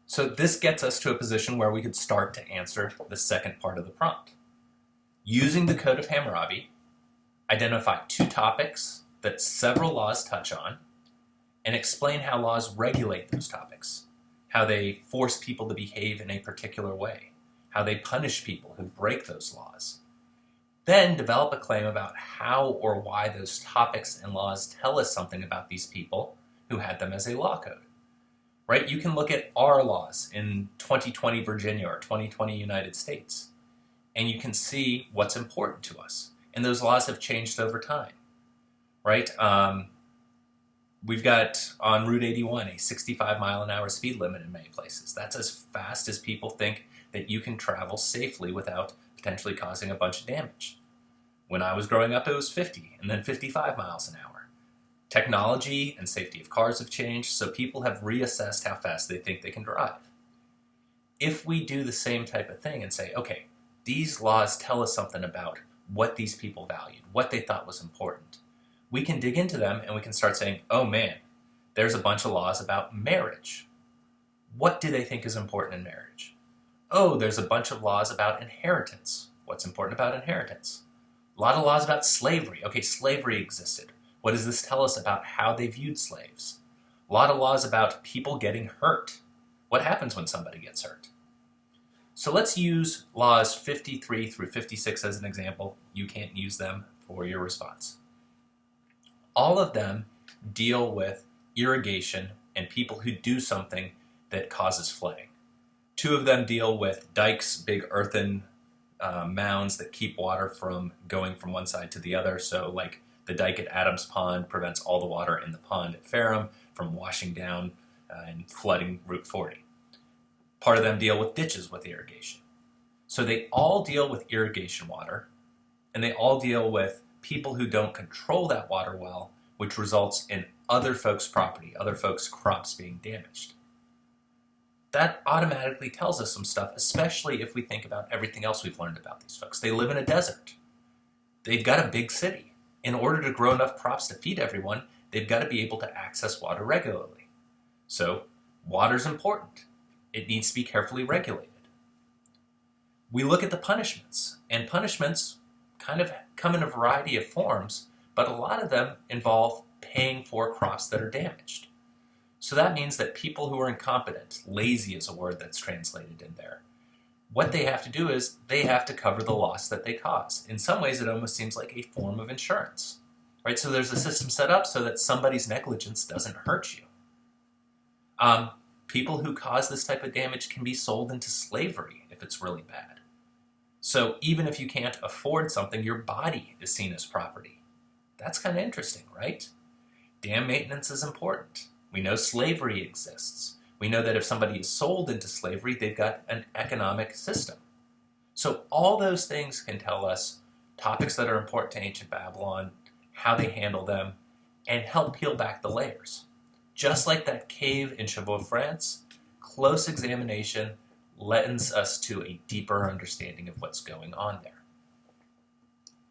So this gets us to a position where we could start to answer the second part of the prompt. Using the Code of Hammurabi, identify two topics that several laws touch on, and explain how laws regulate those topics, how they force people to behave in a particular way, how they punish people who break those laws. Then develop a claim about how or why those topics and laws tell us something about these people who had them as a law code. Right? You can look at our laws in 2020 Virginia or 2020 United States, and you can see what's important to us. And those laws have changed over time, right? We've got on Route 81 a 65 mile an hour speed limit in many places. That's as fast as people think that you can travel safely without potentially causing a bunch of damage. When I was growing up, it was 50 and then 55 miles an hour. Technology and safety of cars have changed, so people have reassessed how fast they think they can drive. If we do the same type of thing and say, okay, these laws tell us something about what these people valued, what they thought was important, we can dig into them and we can start saying, oh man, there's a bunch of laws about marriage. What do they think is important in marriage? Oh, there's a bunch of laws about inheritance. What's important about inheritance? A lot of laws about slavery. Okay, slavery existed. What does this tell us about how they viewed slaves? A lot of laws about people getting hurt. What happens when somebody gets hurt? So let's use laws 53 through 56 as an example. You can't use them for your response. All of them deal with irrigation and people who do something that causes flooding. Two of them deal with dikes, big earthen mounds that keep water from going from one side to the other. So like the dike at Adams Pond prevents all the water in the pond at Ferrum from washing down and flooding Route 40. Part of them deal with ditches with irrigation. So they all deal with irrigation water, and they all deal with people who don't control that water well, which results in other folks' property, other folks' crops being damaged. That automatically tells us some stuff, especially if we think about everything else we've learned about these folks. They live in a desert. They've got a big city. In order to grow enough crops to feed everyone, they've got to be able to access water regularly. So, water's important. It needs to be carefully regulated. We look at the punishments, and punishments kind of come in a variety of forms, but a lot of them involve paying for crops that are damaged. So that means that people who are incompetent, lazy is a word that's translated in there, what they have to do is they have to cover the loss that they cause. In some ways, it almost seems like a form of insurance, right? So there's a system set up so that somebody's negligence doesn't hurt you. People who cause this type of damage can be sold into slavery if it's really bad. So even if you can't afford something, your body is seen as property. That's kind of interesting, right? Dam maintenance is important. We know slavery exists. We know that if somebody is sold into slavery, they've got an economic system. So all those things can tell us topics that are important to ancient Babylon, how they handle them, and help peel back the layers. Just like that cave in Chauveau, France, close examination lends us to a deeper understanding of what's going on there.